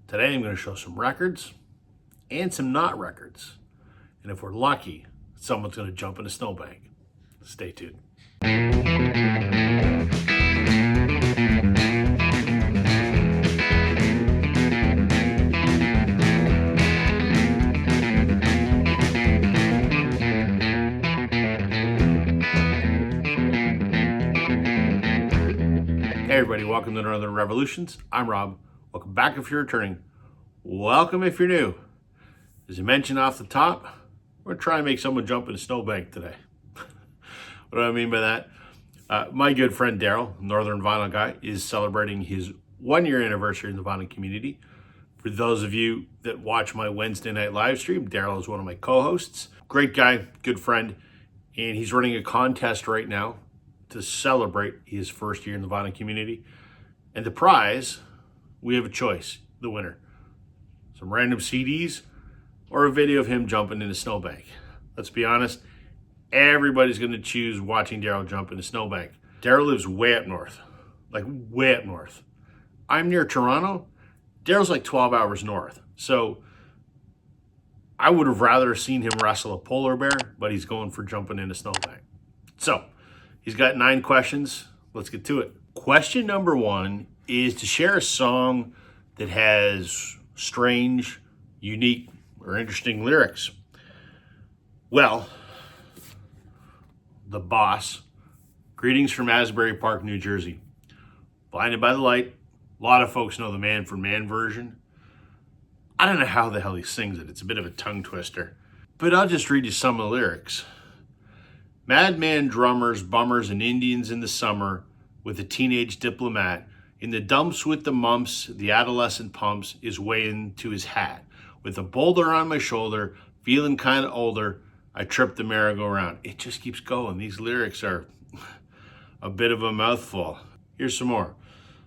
Today I'm going to show some records and some not records. And if we're lucky, someone's going to jump in a snowbank. Stay tuned. Hey everybody, welcome to Northern Revolutions. I'm Rob. Welcome back if you're returning. Welcome if you're new. As I mentioned off the top, we're going to try and make someone jump in a snowbank today. What do I mean by that? My good friend Darryl, Northern Vinyl Guy, is celebrating his 1-year anniversary in the vinyl community. For those of you that watch my Wednesday night live stream, Darryl is one of my co-hosts. Great guy, good friend, and he's running a contest right now to celebrate his first year in the vinyl community. And the prize, we have a choice, the winner. Some random CDs or a video of him jumping in a snowbank. Let's be honest, everybody's gonna choose watching Darryl jump in a snowbank. Darryl lives way up north, like way up north. I'm near Toronto, Darryl's like 12 hours north. So I would have rather seen him wrestle a polar bear, but he's going for jumping in a snowbank. So he's got 9 questions. Let's get to it. Question number 1 is to share a song that has strange, unique, or interesting lyrics. Well, The Boss, Greetings from Asbury Park, New Jersey. Blinded by the Light. A lot of folks know the Man for Man version. I don't know how the hell he sings it. It's a bit of a tongue twister. But I'll just read you some of the lyrics. Madman drummers, bummers, and Indians in the summer with a teenage diplomat. In the dumps with the mumps, the adolescent pumps is weighing to his hat. With a boulder on my shoulder, feeling kind of older, I trip the merry-go-round. It just keeps going. These lyrics are a bit of a mouthful. Here's some more.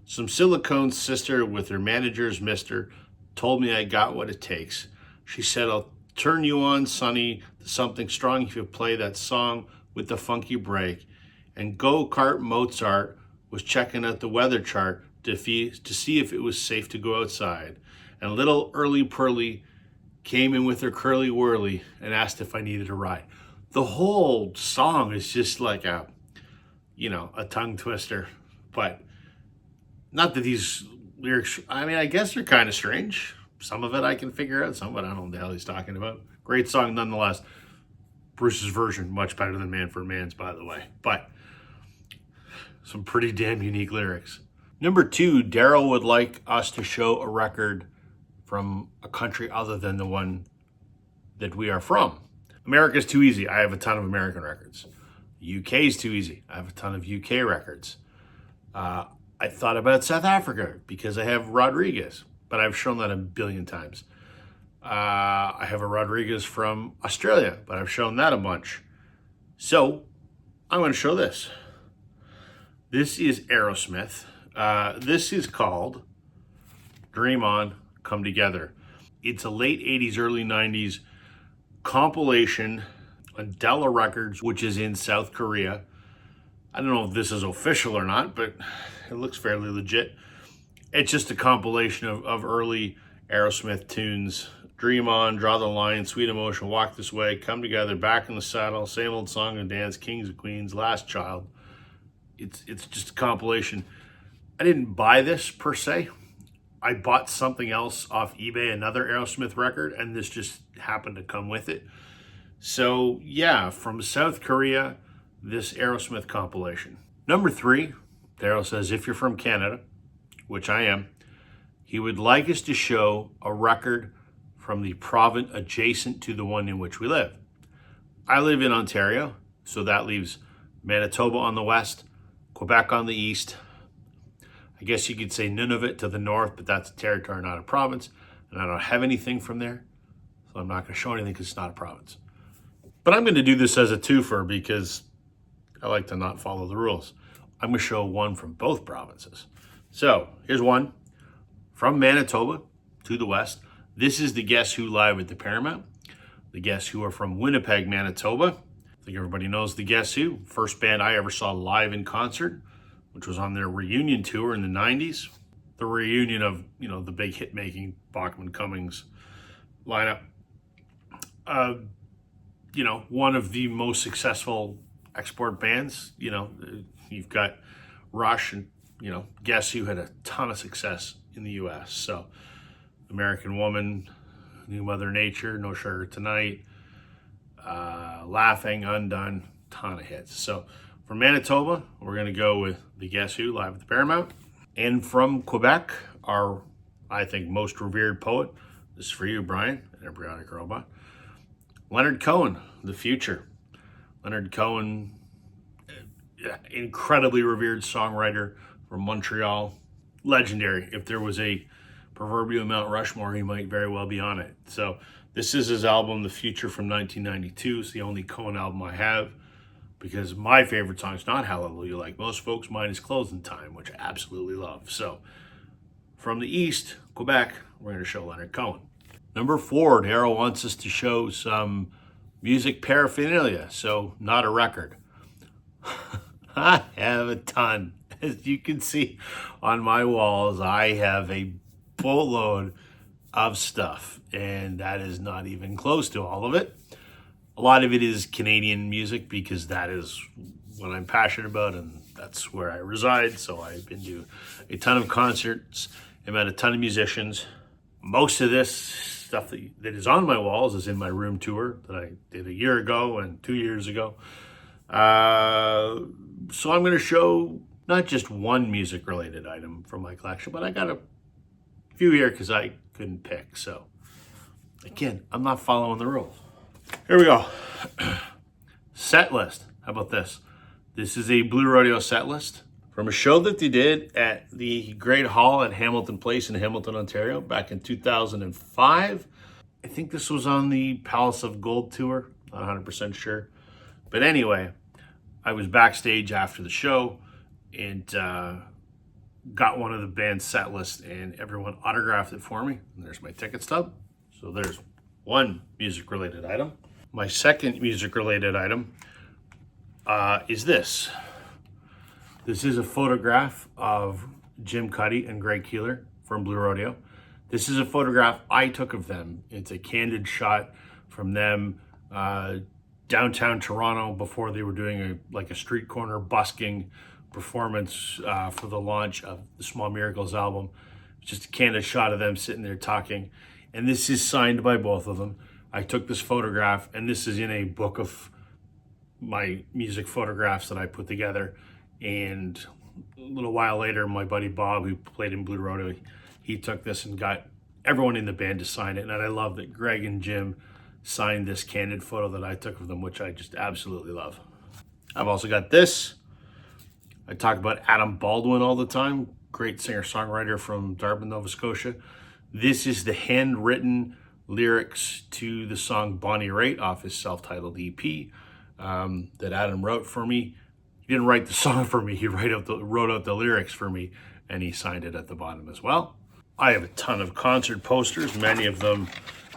Some silicone sister with her manager's mister told me I got what it takes. She said, I'll turn you on, sonny, to something strong if you play that song with the funky break. And go-kart Mozart was checking out the weather chart to see if it was safe to go outside. And little Early Pearly came in with her curly whirly and asked if I needed a ride. The whole song is just like a tongue twister. But not that these lyrics, I guess they're kind of strange. Some of it I can figure out, some of it I don't know what the hell he's talking about. Great song nonetheless. Bruce's version, much better than Man for Man's, by the way. But some pretty damn unique lyrics. Number 2, Darryl would like us to show a record from a country other than the one that we are from. America's too easy. I have a ton of American records. UK's too easy. I have a ton of UK records. I thought about South Africa because I have Rodriguez, but I've shown that a billion times. I have a Rodriguez from Australia, but I've shown that a bunch. So I'm going to show this. This is Aerosmith. This is called Dream On, Come Together. It's a late 80s, early 90s compilation on Della Records, which is in South Korea. I don't know if this is official or not, but it looks fairly legit. It's just a compilation of early Aerosmith tunes. Dream On, Draw the Line, Sweet Emotion, Walk This Way, Come Together, Back in the Saddle, Same Old Song and Dance, Kings and Queens, Last Child. It's just a compilation. I didn't buy this per se. I bought something else off eBay, another Aerosmith record, and this just happened to come with it. So yeah, from South Korea, this Aerosmith compilation. Number 3, Darryl says, if you're from Canada, which I am, he would like us to show a record from the province adjacent to the one in which we live. I live in Ontario, so that leaves Manitoba on the west, Quebec on the east. I guess you could say Nunavut to the north, but that's a territory, not a province. And I don't have anything from there, so I'm not going to show anything because it's not a province. But I'm going to do this as a twofer because I like to not follow the rules. I'm going to show one from both provinces. So here's one from Manitoba to the west. This is the Guess Who live at the Paramount. The Guess Who are from Winnipeg, Manitoba. I think everybody knows the Guess Who. First band I ever saw live in concert, which was on their reunion tour in the 90s. the reunion of, the big hit-making Bachman Cummings lineup. One of the most successful export bands. You've got Rush and, Guess Who had a ton of success in the U.S. So American Woman, New Mother Nature, No Sugar Tonight, Laughing, Undone, ton of hits. So from Manitoba, we're going to go with the Guess Who live at the Paramount. And from Quebec, our, I think, most revered poet. This is for you, Brian, an embryonic robot. Leonard Cohen, The Future. Leonard Cohen, incredibly revered songwriter from Montreal. Legendary. If there was a proverbial Mount Rushmore, he might very well be on it. So this is his album, The Future, from 1992. It's the only Cohen album I have, because my favorite song is not Hallelujah like most folks. Mine is Closing Time, which I absolutely love. So from the East, Quebec, we're going to show Leonard Cohen. Number 4, Darryl wants us to show some music paraphernalia, so not a record. I have a ton. As you can see on my walls, I have a boatload of stuff, and that is not even close to all of it. A lot of it is Canadian music, because that is what I'm passionate about, and that's where I reside. So I've been to a ton of concerts, I've met a ton of musicians. Most of this stuff that is on my walls is in my room tour that I did a year ago and 2 years ago. So I'm going to show not just one music-related item from my collection, but I got a few here because I couldn't pick. So again, I'm not following the rules. Here we go. Set list. How about this? This is a Blue Rodeo set list from a show that they did at the Great Hall at Hamilton Place in Hamilton, Ontario, back in 2005. I think this was on the Palace of Gold tour. Not 100% sure. But anyway, I was backstage after the show and got one of the band's set list, and everyone autographed it for me. And there's my ticket stub. So there's one music-related item. My second music-related item is this. This is a photograph of Jim Cuddy and Greg Keeler from Blue Rodeo. This is a photograph I took of them. It's a candid shot from them downtown Toronto before they were doing a street corner busking performance for the launch of the Small Miracles album. It's just a candid shot of them sitting there talking. And this is signed by both of them. I took this photograph, and this is in a book of my music photographs that I put together. And a little while later, my buddy Bob, who played in Blue Rodeo, he took this and got everyone in the band to sign it. And I love that Greg and Jim signed this candid photo that I took of them, which I just absolutely love. I've also got this. I talk about Adam Baldwin all the time, great singer-songwriter from Dartmouth, Nova Scotia. This is the handwritten lyrics to the song Bonnie Raitt off his self-titled EP that Adam wrote for me. He didn't write the song for me, he wrote out the lyrics for me, and he signed it at the bottom as well. I have a ton of concert posters, many of them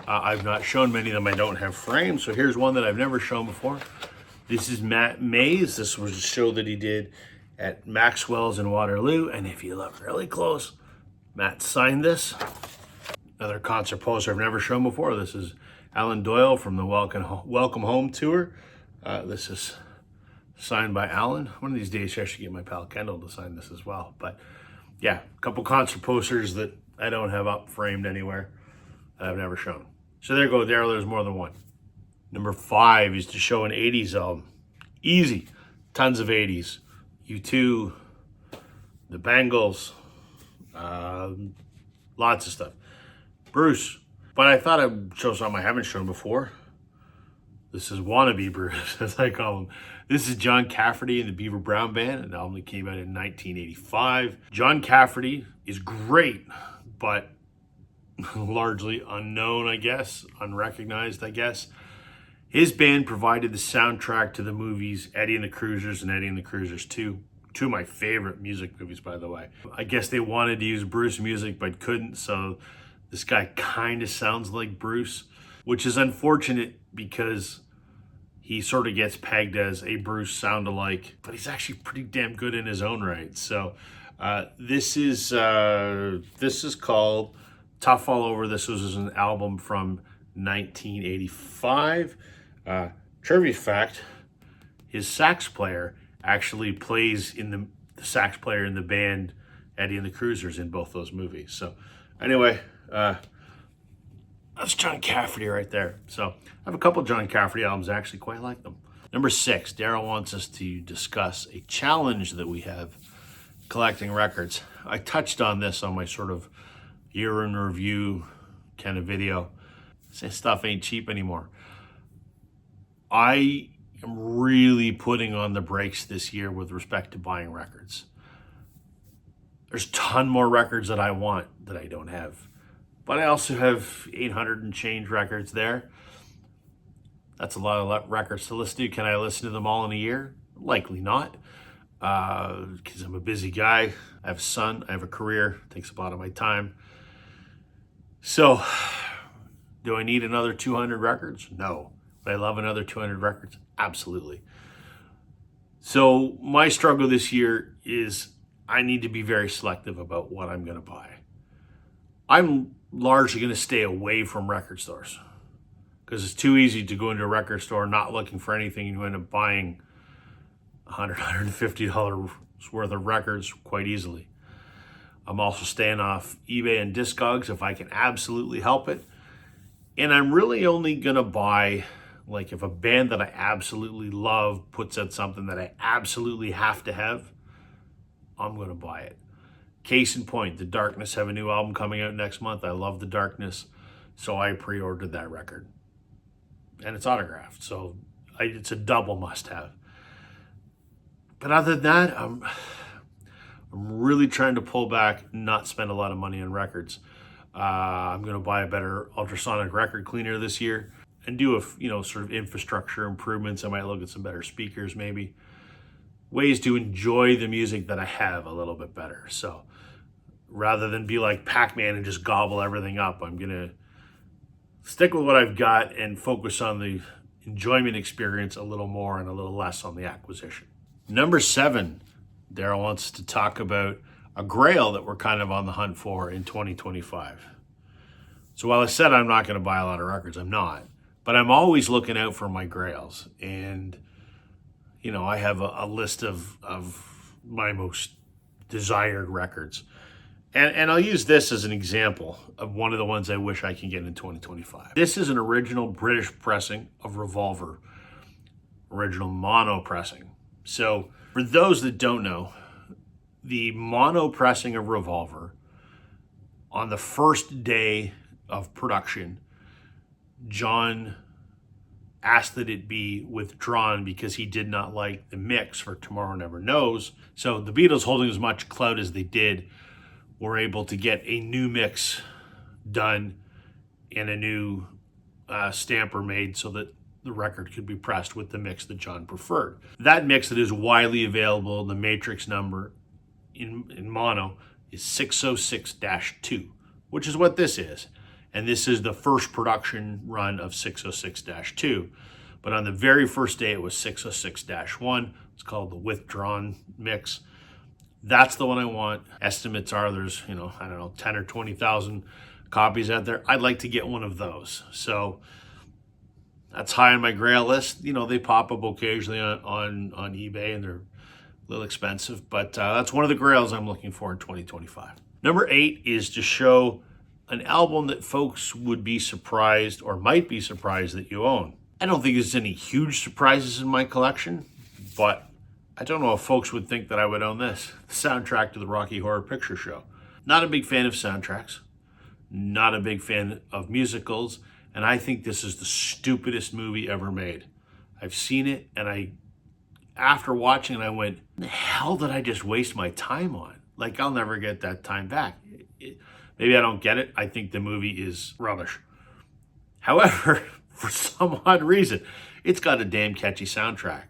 I've not shown, many of them I don't have framed. So here's one that I've never shown before. This is Matt Mays. This was a show that he did at Maxwell's in Waterloo, and if you look really close, Matt signed this. Another concert poster I've never shown before. This is Alan Doyle from the Welcome Home tour. This is signed by Alan. One of these days I should get my pal Kendall to sign this as well. But yeah, a couple concert posters that I don't have up framed anywhere that I've never shown. So there you go, Darryl, there's more than one. Number 5 is to show an 80s album. Easy, tons of 80s. U2, the Bangles, lots of stuff. Bruce, but I thought I'd show something I haven't shown before. This is Wannabe Bruce, as I call him. This is John Cafferty and the Beaver Brown Band, an album that came out in 1985. John Cafferty is great, but largely unknown, I guess, unrecognized, I guess. His band provided the soundtrack to the movies Eddie and the Cruisers and Eddie and the Cruisers 2. Two of my favorite music movies, by the way. I guess they wanted to use Bruce music, but couldn't, so this guy kind of sounds like Bruce, which is unfortunate because he sort of gets pegged as a Bruce sound-alike, but he's actually pretty damn good in his own right. So This is called Tough All Over. This was an album from 1985. Trivia fact: his sax player actually plays in the sax player in the band Eddie and the Cruisers in both those movies. So anyway, that's John Cafferty right there. So I have a couple John Cafferty albums. I actually quite like them. Number 6, Darryl wants us to discuss a challenge that we have collecting records. I touched on this on my sort of year in review kind of video. This stuff ain't cheap anymore. I am really putting on the brakes this year with respect to buying records. There's a ton more records that I want that I don't have. But I also have 800 and change records there. That's a lot of records to listen to. Can I listen to them all in a year? Likely not, because I'm a busy guy. I have a son. I have a career. It takes a lot of my time. So, do I need another 200 records? No. Would I love another 200 records? Absolutely. So, my struggle this year is I need to be very selective about what I'm going to buy. I'm largely going to stay away from record stores because it's too easy to go into a record store not looking for anything and you end up buying $100, $150 worth of records quite easily. I'm also staying off eBay and Discogs if I can absolutely help it. And I'm really only going to buy, like, if a band that I absolutely love puts out something that I absolutely have to have, I'm going to buy it. Case in point, The Darkness have a new album coming out next month. I love The Darkness, so I pre-ordered that record. And it's autographed, so it's a double must-have. But other than that, I'm really trying to pull back, not spend a lot of money on records. I'm going to buy a better ultrasonic record cleaner this year and do sort of infrastructure improvements. I might look at some better speakers, maybe. Ways to enjoy the music that I have a little bit better. So rather than be like Pac-Man and just gobble everything up, I'm going to stick with what I've got and focus on the enjoyment experience a little more and a little less on the acquisition. Number 7, Darryl wants to talk about a grail that we're kind of on the hunt for in 2025. So while I said I'm not going to buy a lot of records, I'm not. But I'm always looking out for my grails. And I have a list of my most desired records. And I'll use this as an example of one of the ones I wish I can get in 2025. This is an original British pressing of Revolver, original mono pressing. So for those that don't know, the mono pressing of Revolver, on the first day of production, John asked that it be withdrawn because he did not like the mix for Tomorrow Never Knows. So the Beatles, holding as much clout as they did, were able to get a new mix done and a new stamper made so that the record could be pressed with the mix that John preferred. That mix that is widely available, the matrix number in mono, is 606-2, which is what this is. And this is the first production run of 606-2. But on the very first day, it was 606-1. It's called the withdrawn mix. That's the one I want. Estimates are there's, 10 or 20,000 copies out there. I'd like to get one of those. So that's high on my grail list. They pop up occasionally on eBay and they're a little expensive. But that's one of the grails I'm looking for in 2025. Number 8 is to show an album that folks would be surprised or might be surprised that you own. I don't think there's any huge surprises in my collection, but I don't know if folks would think that I would own this. The soundtrack to the Rocky Horror Picture Show. Not a big fan of soundtracks, not a big fan of musicals, and I think this is the stupidest movie ever made. I've seen it, and after watching it, I went, the hell did I just waste my time on? Like, I'll never get that time back. Maybe I don't get it. I think the movie is rubbish. However, for some odd reason, it's got a damn catchy soundtrack.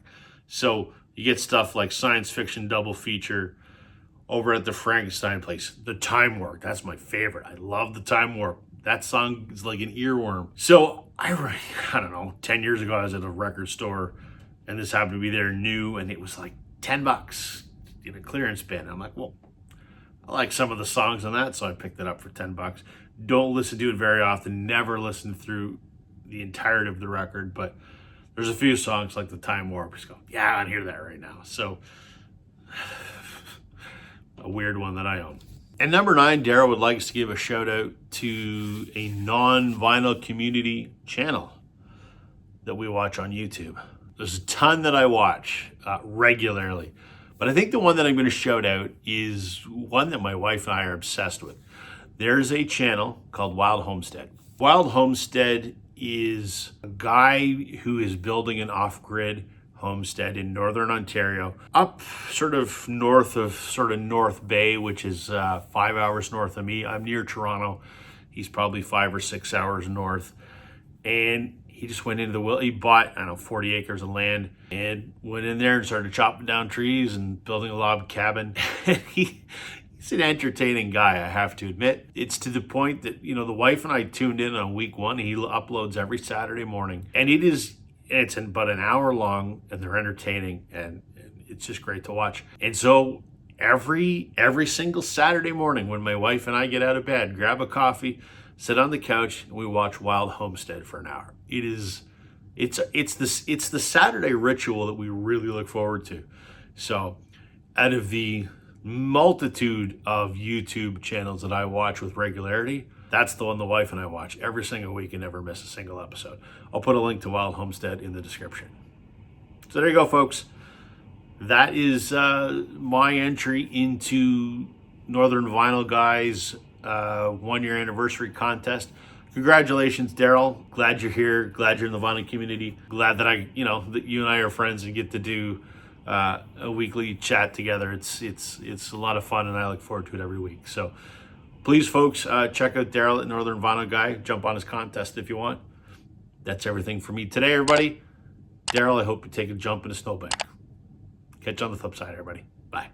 So you get stuff like Science Fiction Double Feature, Over at the Frankenstein Place, The Time Warp. That's my favorite. I love The Time Warp. That song is like an earworm. So I don't know, 10 years ago I was at a record store and this happened to be there new and it was like $10 in a clearance bin. I'm like, well, I like some of the songs on that, so I picked it up for $10. Don't listen to it very often. Never listen through the entirety of the record, but there's a few songs like the Time Warp. Just go, yeah, I don't hear that right now. So a weird one that I own. And number 9, Darryl would like us to give a shout out to a non-vinyl community channel that we watch on YouTube. There's a ton that I watch regularly, but I think the one that I'm going to shout out is one that my wife and I are obsessed with. There's a channel called Wild Homestead. Wild Homestead is a guy who is building an off-grid homestead in northern Ontario, up sort of north of North Bay, which is 5 hours north of me. I'm near Toronto. He's probably 5 or 6 hours north. And he just went into he bought, 40 acres of land and went in there and started chopping down trees and building a log cabin. He's an entertaining guy, I have to admit. It's to the point that, the wife and I tuned in on week 1. He uploads every Saturday morning. And it's about an hour long, and they're entertaining, and it's just great to watch. And so every single Saturday morning when my wife and I get out of bed, grab a coffee, sit on the couch, and we watch Wild Homestead for an hour. It's the Saturday ritual that we really look forward to. So out of the multitude of YouTube channels that I watch with regularity, that's the one the wife and I watch every single week and never miss a single episode. I'll put a link to Wild Homestead in the description. So there you go, folks. That is my entry into Northern Vinyl Guys 1-year anniversary contest. Congratulations, Darryl. Glad you're here. Glad you're in the vinyl community. Glad that that you and I are friends and get to do a weekly chat together. It's a lot of fun, and I look forward to it every week. So please, folks, check out Darryl at Northern Vinyl Guy. Jump on his contest if you want. That's everything for me today, everybody. Darryl, I hope you take a jump in a snowbank. Catch you on the flip side, everybody. Bye.